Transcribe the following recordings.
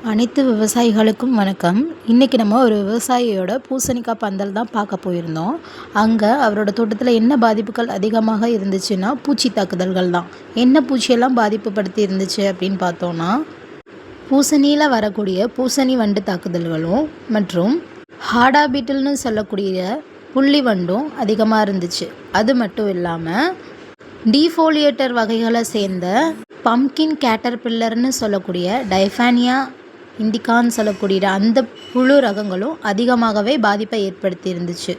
அனைத்து விவசாயிகளுக்கும் வணக்கம். இன்றைக்கி நம்ம ஒரு விவசாயியோட பூசணிக்காய் பந்தல் தான் பார்க்க போயிருந்தோம். அங்கே அவரோட தோட்டத்தில் என்ன பாதிப்புகள் அதிகமாக இருந்துச்சுன்னா பூச்சி தாக்குதல்கள் தான். என்ன பூச்சியெல்லாம் பாதிப்புப்படுத்தி இருந்துச்சு அப்படின்னு பார்த்தோன்னா, பூசணியில் வரக்கூடிய பூசணி வண்டு தாக்குதல்களும் மற்றும் ஹாடா பீட்டில்னு சொல்லக்கூடிய புள்ளி வண்டும் அதிகமாக இருந்துச்சு. அது மட்டும் இல்லாமல் டீஃபோலியேட்டர் வகைகளை சேர்ந்த பம்கின் கேட்டர்பில்லர்னு சொல்லக்கூடிய டைஃபானியா இண்டிகான்னு சொல்லக்கூடிய அந்த புழு ரகங்களும் அதிகமாகவே பாதிப்பை ஏற்படுத்தி இருந்துச்சு.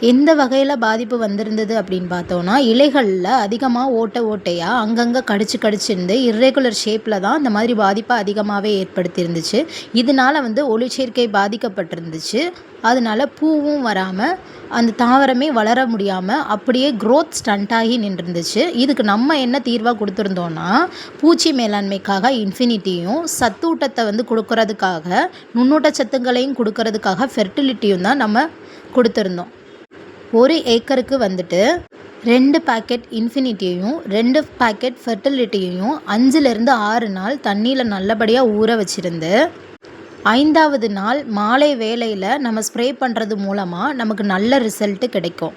எந்த வகையில் பாதிப்பு வந்திருந்தது அப்படின்னு பார்த்தோன்னா, இலைகளில் அதிகமாக ஓட்டையாக அங்கங்கே கடிச்சிருந்து இர்ரெகுலர் ஷேப்பில் தான் இந்த மாதிரி பாதிப்பை அதிகமாகவே ஏற்படுத்தி இருந்துச்சு. இதனால் ஒளிச்சேர்க்கை பாதிக்கப்பட்டிருந்துச்சு. அதனால் பூவும் வராமல் அந்த தாவரமே வளர முடியாமல் அப்படியே க்ரோத் ஸ்டண்ட் ஆகி நின்றுருந்துச்சு. இதுக்கு நம்ம என்ன தீர்வாக கொடுத்துருந்தோன்னா, பூச்சி மேலாண்மைக்காக இன்ஃபினிட்டியும் சத்தூட்டத்தை கொடுக்கறதுக்காக நுண்ணூட்ட சத்துங்களையும் கொடுக்கறதுக்காக ஃபெர்டிலிட்டியும் தான் நம்ம கொடுத்துருந்தோம். 1 ஏக்கருக்கு 2 பாக்கெட் இன்ஃபினிட்டியையும் 2 பாக்கெட் ஃபெர்டிலிட்டியையும் 5லேருந்து 6 நாள் தண்ணியில் நல்லபடியாக ஊற வச்சுருந்து 5ஆவது நாள் மாலை வேளையில் நம்ம ஸ்ப்ரே பண்ணுறது மூலமாக நமக்கு நல்ல ரிசல்ட்டு கிடைக்கும்.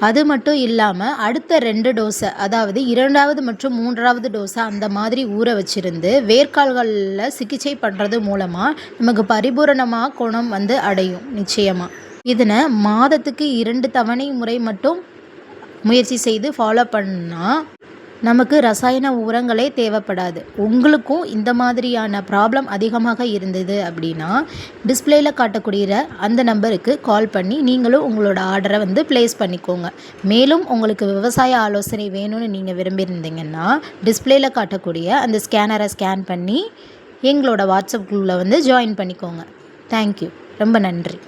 அது மட்டும் இல்லாமல் அடுத்த 2 டோஸை, அதாவது 2வது மற்றும் 3வது டோஸை அந்த மாதிரி ஊற வச்சுருந்து வேர்க்கால்களில் சிகிச்சை பண்ணுறது மூலமாக நமக்கு பரிபூரணமாக குணம் அடையும் நிச்சயமாக. இதனை மாதத்துக்கு 2 தவணை முறை மட்டும் முயற்சி செய்து ஃபாலோ பண்ணால் நமக்கு ரசாயன உரங்களே தேவைப்படாது. உங்களுக்கும் இந்த மாதிரியான ப்ராப்ளம் அதிகமாக இருந்தது அப்படின்னா, டிஸ்பிளேயில் காட்டக்கூடிய அந்த நம்பருக்கு கால் பண்ணி நீங்களும் உங்களோட ஆர்டரை ப்ளேஸ் பண்ணிக்கோங்க. மேலும் உங்களுக்கு விவசாய ஆலோசனை வேணும்னு நீங்கள் விரும்பியிருந்தீங்கன்னா, டிஸ்பிளேயில் காட்டக்கூடிய அந்த ஸ்கேனரை ஸ்கேன் பண்ணி எங்களோட வாட்ஸ்அப் குரூப்பில் ஜாயின் பண்ணிக்கோங்க. தேங்க்யூ. ரொம்ப நன்றி.